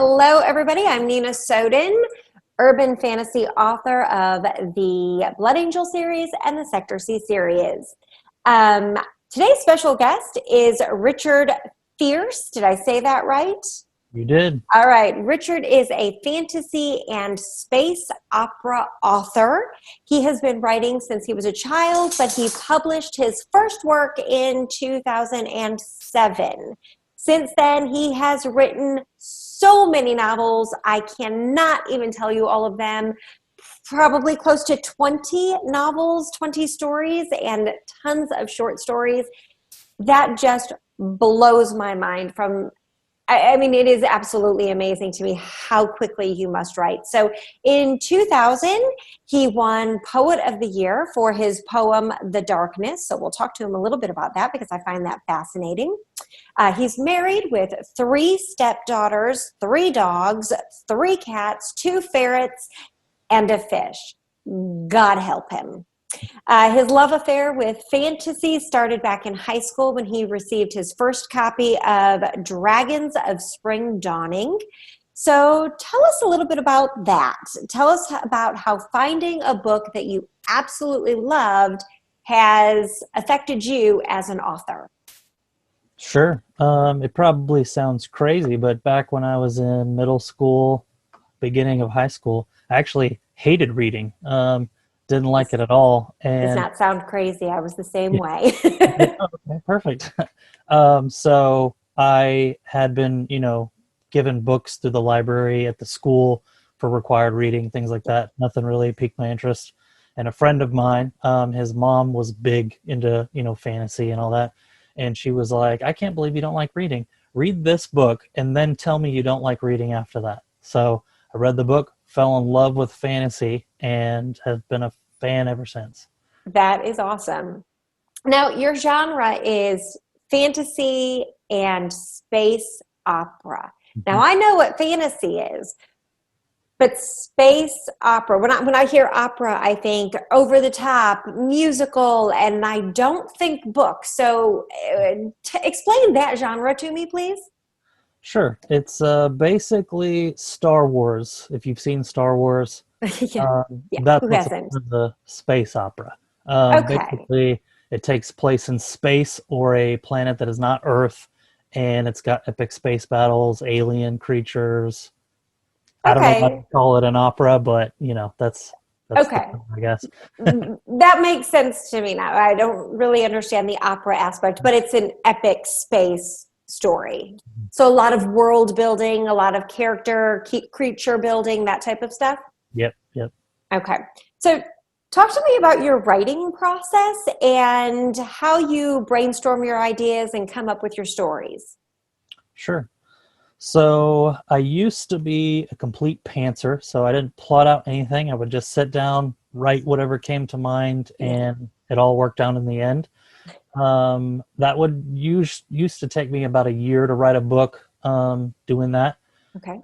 Hello, everybody. I'm Nina Soden, urban fantasy author of the Blood Angel series and the Sector C series. Today's special guest is Richard Fierce. Did I say that right? You did. All right. Richard is a fantasy and space opera author. He has been writing since he was a child, but he published his first work in 2007. Since then, he has written so many novels. I cannot even tell you all of them. Probably close to 20 novels, 20 stories, and tons of short stories. That just blows my mind I mean, it is absolutely amazing to me how quickly you must write. So in 2000, he won Poet of the Year for his poem, The Darkness. So we'll talk to him a little bit about that because I find that fascinating. He's married with 3 stepdaughters, 3 dogs, 3 cats, 2 ferrets, and a fish. God help him. His love affair with fantasy started back in high school when he received his first copy of Dragons of Spring Dawning. So tell us a little bit about that. Tell us about how finding a book that you absolutely loved has affected you as an author. Sure. It probably sounds crazy, but back when I was in middle school, beginning of high school, I actually hated reading. Didn't like it at all. Does And not sound crazy. I was the same yeah, way. yeah, okay, perfect. So I had been, given books through the library at the school for required reading, things like that. Nothing really piqued my interest. And a friend of mine, his mom was big into, fantasy and all that. And she was like, I can't believe you don't like reading. Read this book and then tell me you don't like reading after that. So I read the book, fell in love with fantasy, and have been a fan ever since. That is awesome. Now, your genre is fantasy and space opera. Now, Mhm. I know what fantasy is, but space opera, when I hear opera, I think over the top, musical, and I don't think book. So explain that genre to me, please. Sure. It's basically Star Wars. If you've seen Star Wars, Yeah, yeah. that's Who what's a hasn't? part of the space opera. Okay. Basically, it takes place in space or a planet that is not Earth, and it's got epic space battles, alien creatures. I don't know why Okay. they call it an opera, but that's the Okay. term, I guess. That makes sense to me now. I don't really understand the opera aspect, but it's an epic space story. So a lot of world building, a lot of character, creature building, that type of stuff. Yep, yep. Okay. So talk to me about your writing process and how you brainstorm your ideas and come up with your stories. Sure. So I used to be a complete pantser, so I didn't plot out anything. I would just sit down, write whatever came to mind, Yeah. and it all worked out in the end. That would used to take me about a year to write a book, doing that. Okay.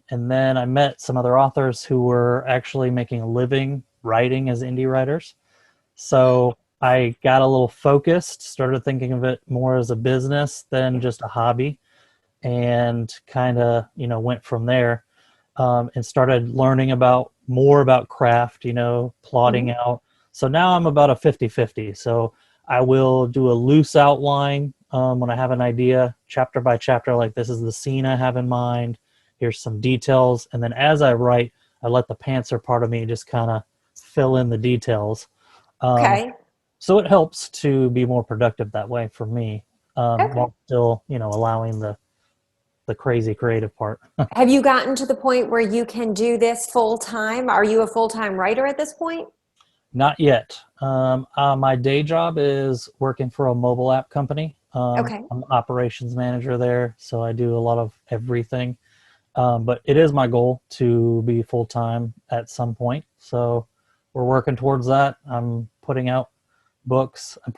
And then I met some other authors who were actually making a living writing as indie writers. So I got a little focused, started thinking of it more as a business than just a hobby, and kind of went from there, and started learning about more about craft, Mhm. plotting out. So now I'm about a 50-50. So I will do a loose outline, when I have an idea, chapter by chapter, like this is the scene I have in mind, here's some details, and then as I write, I let the pantser part of me just kind of fill in the details. um, Okay. so it helps to be more productive that way for me, Okay. while still allowing the crazy creative part. Have you gotten to the point where you can do this full time? Are you a full time writer at this point? Not yet. My day job is working for a mobile app company. Okay. I'm operations manager there, so I do a lot of everything. But it is my goal to be full time at some point. So we're working towards that. I'm putting out books. I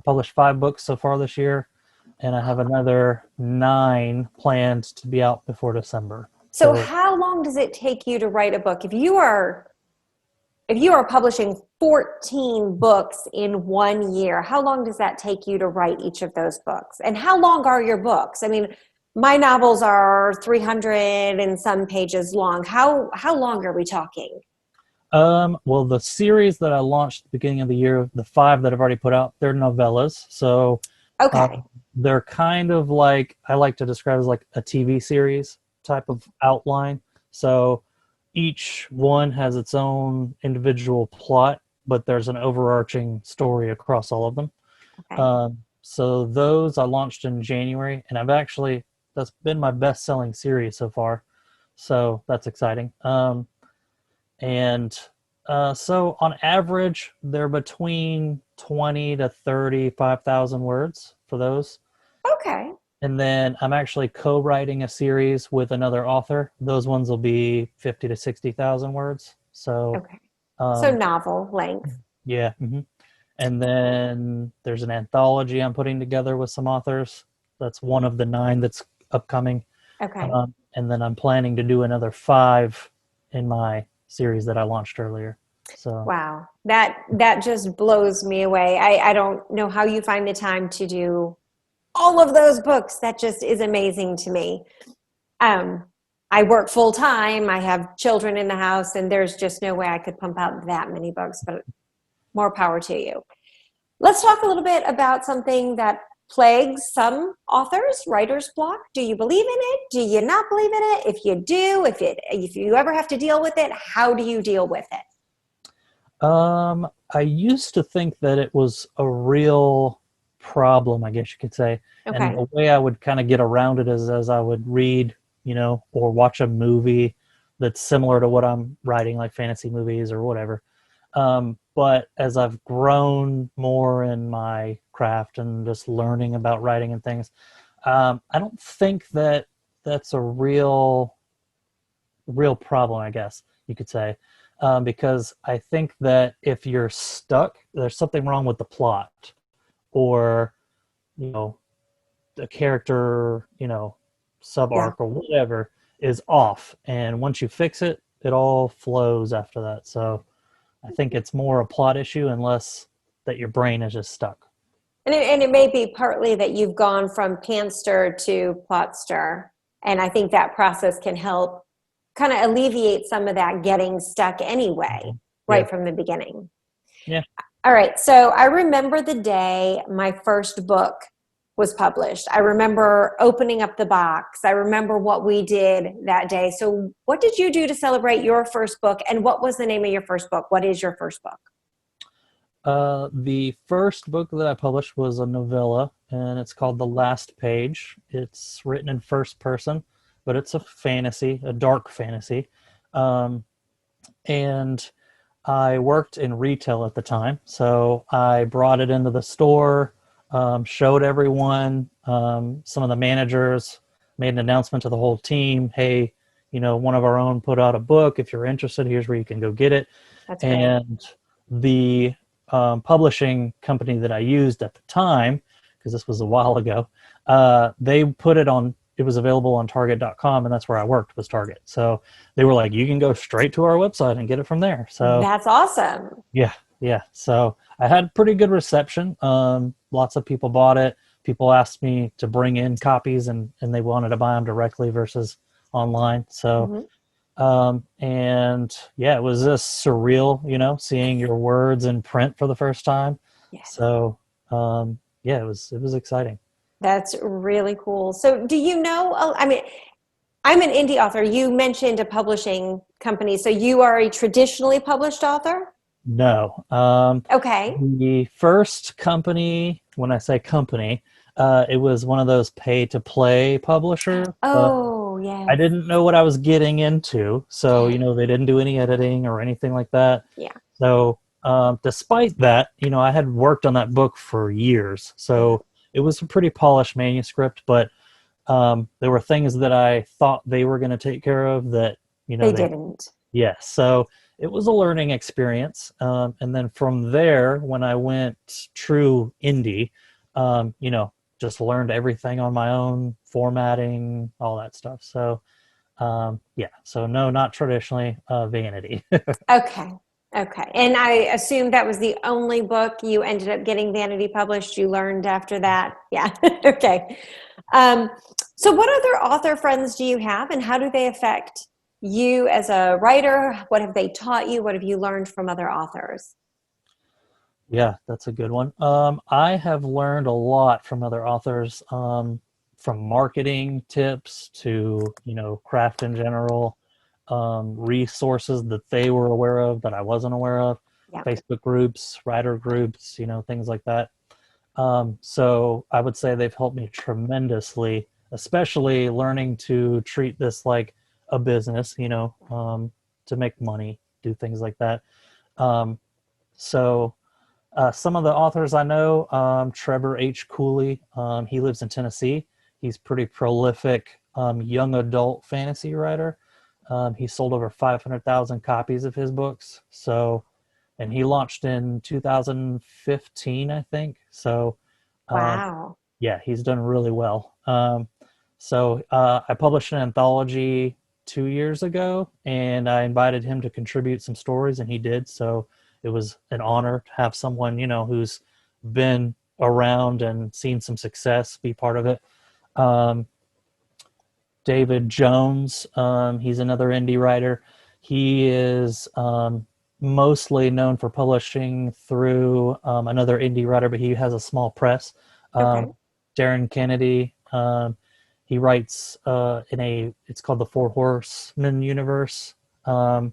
published 5 books so far this year, and I have another 9 planned to be out before December. So So how long does it take you to write a book? If you are publishing 14 books in one year, how long does that take you to write each of those books? And how long are your books? I mean, My novels are 300 and some pages long. How long are we talking? Well, the series that I launched at the beginning of the year, the five that I've already put out, they're novellas. So uh, Okay. they're kind of like, I like to describe as like a TV series type of outline. So each one has its own individual plot, but there's an overarching story across all of them. Okay. So those I launched in January, and that's been my best selling series so far. So that's exciting. And so on average, they're between 20 to 35,000 words for those. Okay. And then I'm actually co-writing a series with another author. Those ones will be 50 to 60,000 words. So, Okay. So um, novel length. yeah. And then there's an anthology I'm putting together with some authors. That's one of the nine that's upcoming. Okay. And then I'm planning to do another five in my series that I launched earlier. So, Wow. That just blows me away. I don't know how you find the time to do all of those books. That just is amazing to me. Um, I work full time. I have children in the house, and there's just no way I could pump out that many books, but more power to you. Let's talk a little bit about something that plagues some authors, writer's block. Do you believe in it? Do you not believe in it? If you do, if you ever have to deal with it, how do you deal with it? I used to think that it was a real problem, I guess you could say. And Okay. the way I would kind of get around it is as I would read, or watch a movie that's similar to what I'm writing, like fantasy movies or whatever. But as I've grown more in my craft and just learning about writing and things, I don't think that that's a real problem, I guess you could say, because I think that if you're stuck, there's something wrong with the plot, or you know, the character, sub Yeah. arc or whatever is off, and once you fix it, it all flows after that. So I think it's more a plot issue, unless that your brain is just stuck. And it may be partly that you've gone from pantster to plotster. And I think that process can help kind of alleviate some of that getting stuck anyway, Mhm. Yeah, right from the beginning. yeah. All right. So I remember the day my first book was published. I remember opening up the box. I remember what we did that day. So, what did you do to celebrate your first book? And what was the name of your first book? What is your first book? The first book that I published was a novella, and it's called The Last Page. It's written in first person, but it's a fantasy, a dark fantasy. Um, and I worked in retail at the time, so I brought it into the store, showed everyone, some of the managers made an announcement to the whole team. Hey, one of our own put out a book. If you're interested, here's where you can go get it. That's great. And the publishing company that I used at the time, because this was a while ago, they put it on. It was available on Target.com, and that's where I worked, was Target. So they were like, "You can go straight to our website and get it from there." So That's awesome. yeah, yeah. So I had pretty good reception. Lots of people bought it. People asked me to bring in copies, and they wanted to buy them directly versus online. So Mhm. and yeah, it was just surreal, seeing your words in print for the first time. Yes. So yeah, it was exciting. That's really cool. So, do you know? I mean, I'm an indie author. You mentioned a publishing company. So, you are a traditionally published author? No, Okay. the first company, when I say company, it was one of those pay to play publishers. Oh, I yes. didn't know what I was getting into, so they didn't do any editing or anything like that. Yeah. So despite that, I had worked on that book for years, Uh-huh. so it was a pretty polished manuscript. But there were things that I thought they were going to take care of that They they didn't. yes. So it was a learning experience, and then from there, when I went true indie, just learned everything on my own, formatting, all that stuff. So yeah, so no, not traditionally vanity. Okay. Okay. And I assume that was the only book you ended up getting Vanity published. You learned after that. Yeah. Okay. Um, so, what other author friends do you have, and how do they affect you as a writer? What have they taught you? What have you learned from other authors? Yeah, that's a good one. I have learned a lot from other authors, from marketing tips to, craft in general, resources that they were aware of that I wasn't aware of, Yeah. Facebook groups, writer groups, things like that. So I would say they've helped me tremendously, especially learning to treat this like a business, to make money, do things like that. Um, so some of the authors I know, Trevor H. Cooley, he lives in Tennessee. He's pretty prolific young adult fantasy writer. He sold over 500,000 copies of his books. So, and he launched in 2015, I think. So, um, Wow. yeah, he's done really well. I published an anthology 2 years ago, and I invited him to contribute some stories, and he did. So it was an honor to have someone, who's been around and seen some success be part of it. Um, David Jones, he's another indie writer. He is mostly known for publishing through another indie writer, but he has a small press. Okay. Darren Kennedy. He writes it's called the Four Horsemen universe. Um,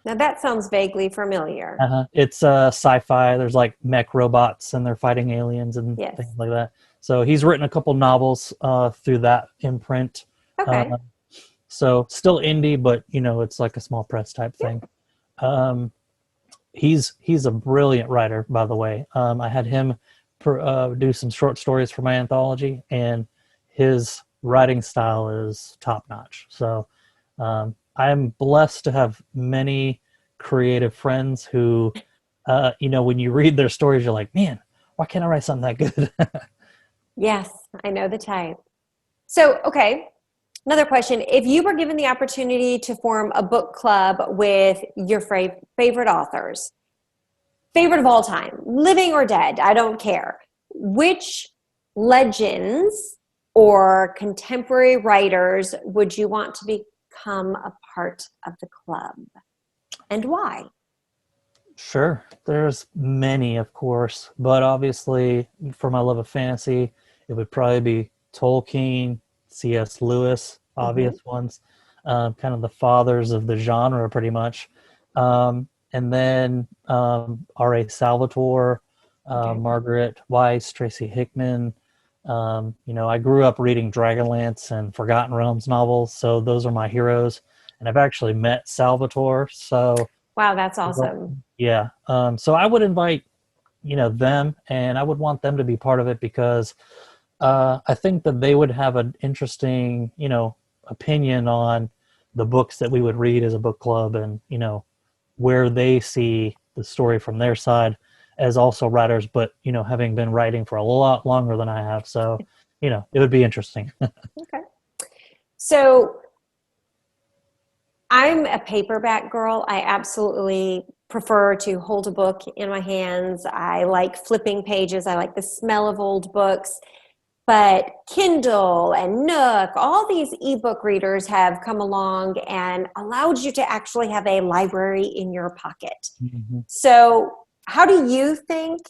Now that sounds vaguely familiar. it's sci-fi. There's like mech robots and they're fighting aliens and Yes. things like that. So he's written a couple novels through that imprint. Uh, Okay. so still indie, but it's like a small press type Yeah. thing. Um, he's a brilliant writer, by the way. I had him do some short stories for my anthology, and his writing style is top notch. So I'm blessed to have many creative friends who, when you read their stories, you're like, man, why can't I write something that good? Yes, I know the type. So, okay, another question. If you were given the opportunity to form a book club with your favorite authors, favorite of all time, living or dead, I don't care, which legends or contemporary writers would you want to become a part of the club, and why? Sure. There's many, of course, but obviously, for my love of fantasy, it would probably be Tolkien, C.S. Lewis, Hmm. obvious ones, kind of the fathers of the genre, pretty much. And then R.A. Salvatore, Okay. Margaret Weiss, Tracy Hickman. I grew up reading Dragonlance and Forgotten Realms novels, so those are my heroes. And I've actually met Salvatore, so Wow, that's awesome. yeah. So I would invite, them, and I would want them to be part of it because I think that they would have an interesting, opinion on the books that we would read as a book club, and where they see the story from their side as also writers, but having been writing for a lot longer than I have, so it would be interesting. Okay. So I'm a paperback girl. I absolutely prefer to hold a book in my hands. I like flipping pages. I like the smell of old books. But Kindle and Nook, all these ebook readers have come along and allowed you to actually have a library in your pocket. Mhm. So, how do you think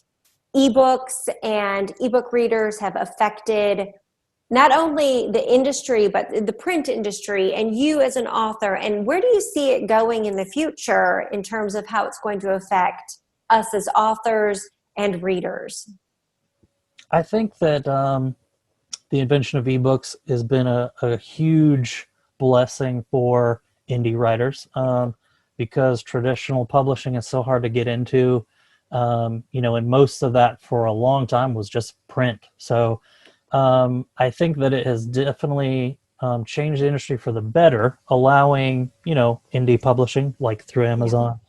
ebooks and ebook readers have affected not only the industry, but the print industry and you as an author? And where do you see it going in the future in terms of how it's going to affect us as authors and readers? I think that the invention of ebooks has been a huge blessing for indie writers, because traditional publishing is so hard to get into. And most of that for a long time was just print. So I think that it has definitely changed the industry for the better, allowing, indie publishing like through Yeah. Amazon.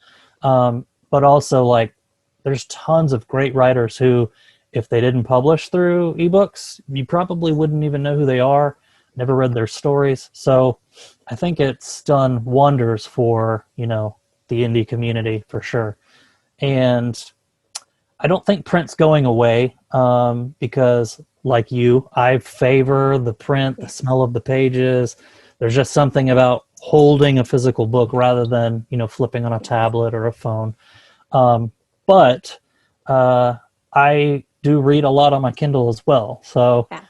But also, like, there's tons of great writers who, if they didn't publish through ebooks, you probably wouldn't even know who they are, never read their stories. So I think it's done wonders for, the indie community for sure. And I don't think print's going away because, like you, I favor the print, the Yeah. smell of the pages. There's just something about holding a physical book rather than flipping on a Yes. tablet or a phone. Um, but I do read a lot on my Kindle as well. So Yeah.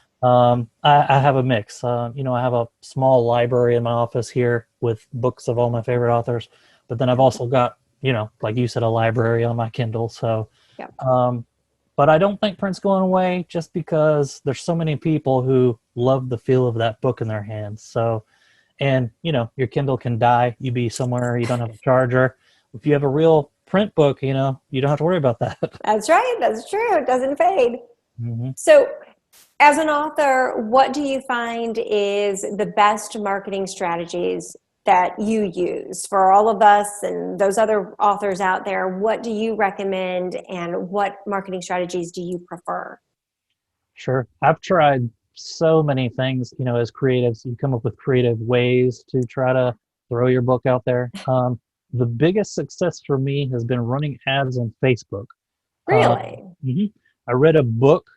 I have a mix. I have a small library in my office here with books of all my favorite authors. But then I've Yeah. also got, like you said, a library on my Kindle. So, Yeah. um, but I don't think print's going away just because there's so many people who love the feel of that book in their hands. So, and your Kindle can die. You be somewhere you don't have a charger. If you have a real print book, you don't have to worry about that. That's right. That's true. It doesn't fade. Hmm. So, as an author, what do you find is the best marketing strategies that you use for all of us and those other authors out there? What do you recommend and what marketing strategies do you prefer? Sure. I've tried so many things, as creatives, you come up with creative ways to try to throw your book out there. The biggest success for me has been running ads on Facebook. Really? Mhm. I read a book,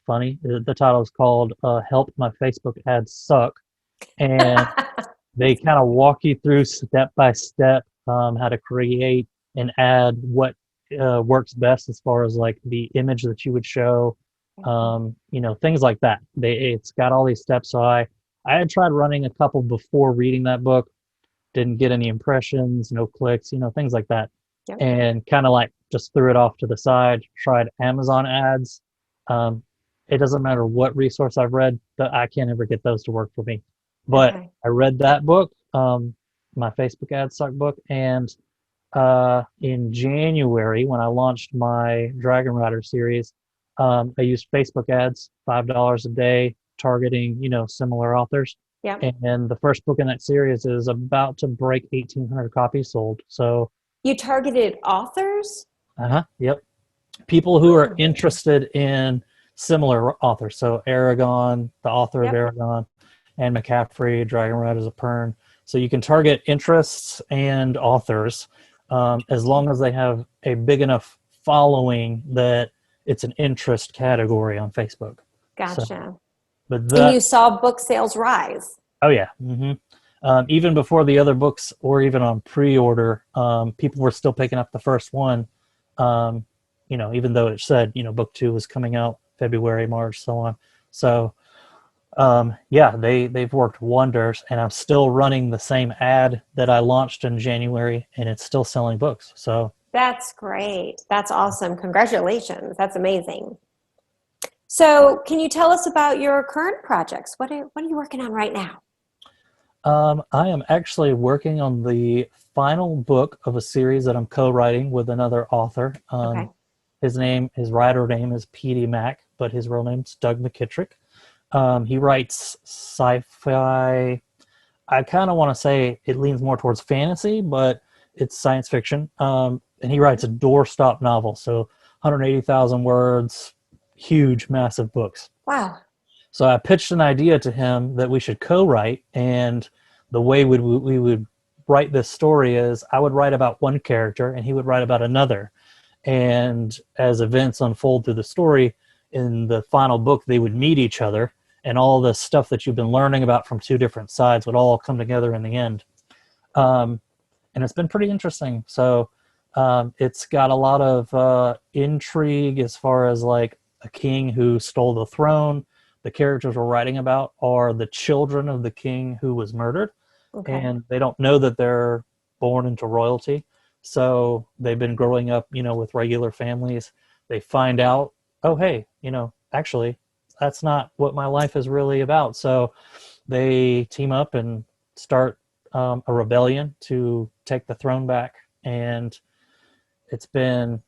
funny, the title is called Help My Facebook Ads Suck. And they kind of walk you through step by step how to create an ad, what works best as far as like the image that you would show, things like that. It's got all these steps. So I had tried running a couple before reading that book, didn't get any impressions, no clicks, things like that, Yep. and kind of like just threw it off to the side. Tried Amazon ads. Um, it doesn't matter what resource I've read, that I can't ever get those to work for me. But Okay. I read that book, my Facebook ad suck book, and in January when I launched my Dragon Rider series, I used Facebook ads, $5 a day, targeting similar authors. Yep. And the first book in that series is about to break 1,800 copies sold. So, You targeted authors? yep, people who are Oh, interested in similar authors. So Aragon, the author of yep. Aragon, and McCaffrey, Dragon Riders of Pern. So you can target interests and authors as long as they have a big enough following that it's an interest category on Facebook. So, Gotcha. but And you that, saw book sales rise. oh yeah. Even before the other books or even on pre-order, people were still picking up the first one. Um, even though it said book two was coming out February, March, so on. So yeah, they've worked wonders, and I'm still running the same ad that I launched in January, and it's still selling books. So That's great. That's awesome. Congratulations. That's amazing. So, can you tell us about your current projects? What are you working on right now? I am actually working on the final book of a series that I'm co-writing with another author. Okay. His writer name is P.D. Mack, but his real name's Doug McKittrick. He writes sci-fi. I kind of want to say it leans more towards fantasy, but it's science fiction. And he writes a doorstop novel, so 180,000 words, huge, massive books. Wow. So I pitched an idea to him that we should co-write, and the way we would write this story is I would write about one character, and he would write about another. And as events unfold through the story, in the final book, they would meet each other, and all the stuff that you've been learning about from two different sides would all come together in the end. Um, and it's been pretty interesting. So it's got a lot of intrigue as far as like a king who stole the throne. The characters we're writing about are the children of the king who was murdered, Okay. and they don't know that they're born into royalty. So they've been growing up, with regular families. They find out, oh, hey, actually, that's not what my life is really about. So they team up and start a rebellion to take the throne back. And it's been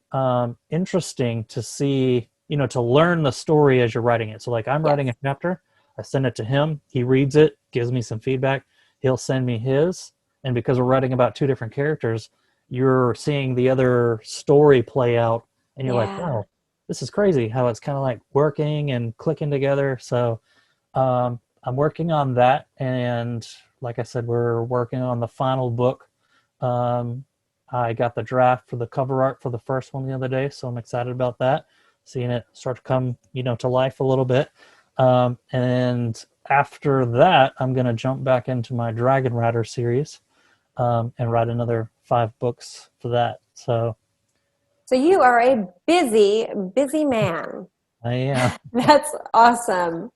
interesting to see, to learn the story as you're writing it. So, like, I'm writing Yes. a chapter, I send it to him, he reads it, gives me some feedback, he'll send me his. And because we're writing about two different characters, you're seeing the other story play out, and you're like, Yeah. wow, this is crazy how it's kind of like working and clicking together. So, I'm working on that, and like I said, we're working on the final book. Um, I got the draft for the cover art for the first one the other day, so I'm excited about that, seeing it start to come, to life a little bit. And after that, I'm going to jump back into my Dragon Rider series, and write another 5 books for that. So you are a busy, busy man. I am. That's awesome.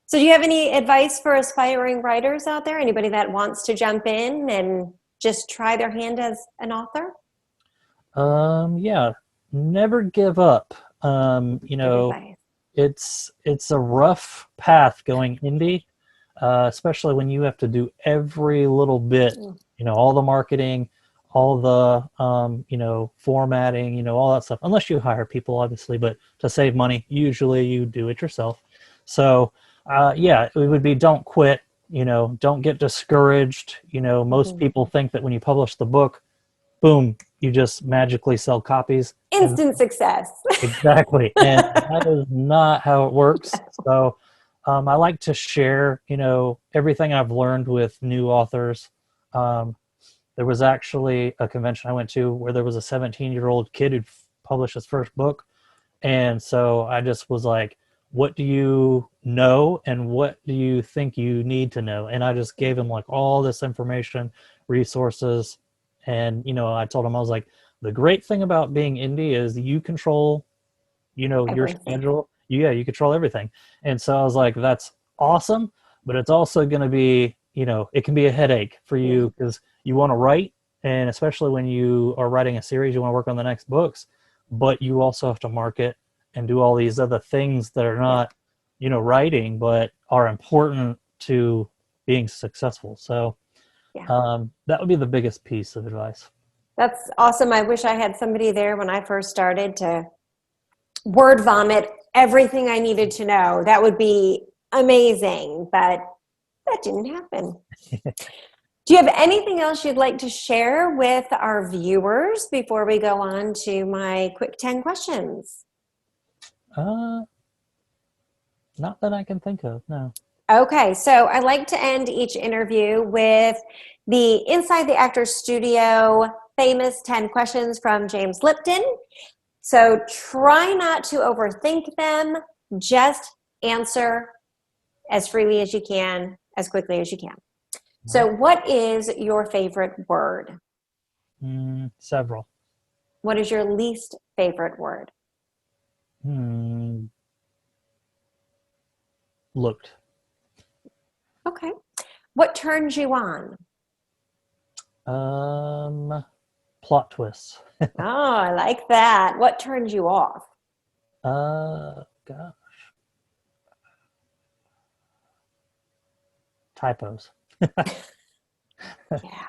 So do you have any advice for aspiring writers out there? Anybody that wants to jump in and just try their hand as an author? Yeah, never give up. Good advice. It's a rough path going indie, especially when you have to do every little bit, all the marketing, all the, formatting, all that stuff, unless you hire people, obviously, but to save money, usually you do it yourself. So, yeah, it would be don't quit, don't get discouraged. Most people think that when you publish the book, boom, you just magically sell copies. Instant success. Exactly. And that is not how it works. So I like to share, everything I've learned with new authors. There was actually a convention I went to where there was a 17-year-old kid who published his first book. And so I just was like, what do you know and what do you think you need to know? And I just gave him like all this information, resources. And, I told him, I was like, the great thing about being indie is you control, your schedule. Yeah, you control everything. And so I was like, that's awesome. But it's also going to be, it can be a headache for you because you want to write. And especially when you are writing a series, you want to work on the next books. But you also have to market and do all these other things that are not, writing, but are important to being successful. So that would be the biggest piece of advice. That's awesome. I wish I had somebody there when I first started to word vomit everything I needed to know. That would be amazing, but that didn't happen. Do you have anything else you'd like to share with our viewers before we go on to my quick 10 questions? Not that I can think of, no. Okay, so I like to end each interview with the Inside the Actors Studio famous 10 questions from James Lipton. So try not to overthink them. Just answer as freely as you can, as quickly as you can. So what is your favorite word? Several. What is your least favorite word? Looked. Okay. What turns you on? Plot twists. Oh, I like that. What turns you off? Gosh. Typos. Yeah.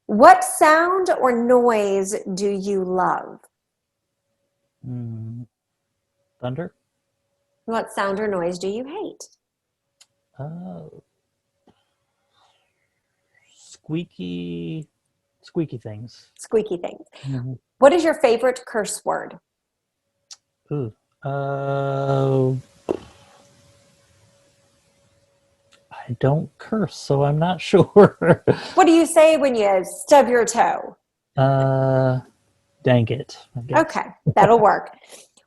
What sound or noise do you love? Thunder. What sound or noise do you hate? Squeaky things. Squeaky things. What is your favorite curse word? Ooh. I don't curse, so I'm not sure. What do you say when you stub your toe? Dang it. I guess. Okay, that'll work.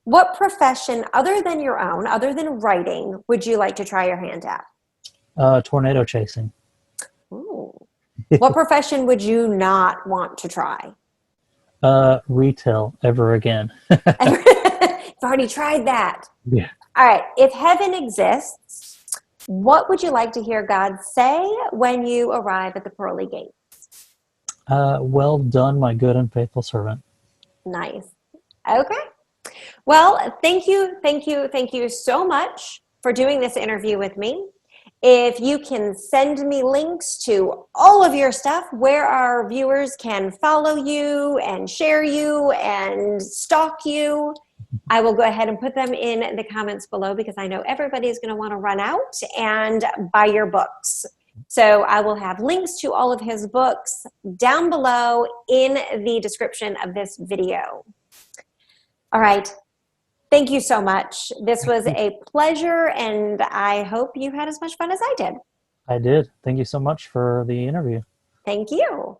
What profession other than your own, other than writing, would you like to try your hand at? Tornado chasing. Ooh. What profession would you not want to try? Retail ever again. You've already tried that. Yeah. All right. If heaven exists, what would you like to hear God say when you arrive at the pearly gates? Well done, my good and faithful servant. Nice. Okay. Well, thank you so much for doing this interview with me. If you can send me links to all of your stuff where our viewers can follow you and share you and stalk you, I will go ahead and put them in the comments below because I know everybody is going to want to run out and buy your books. So I will have links to all of his books down below in the description of this video. All right. Thank you so much. This was a pleasure, and I hope you had as much fun as I did. I did. Thank you so much for the interview. Thank you.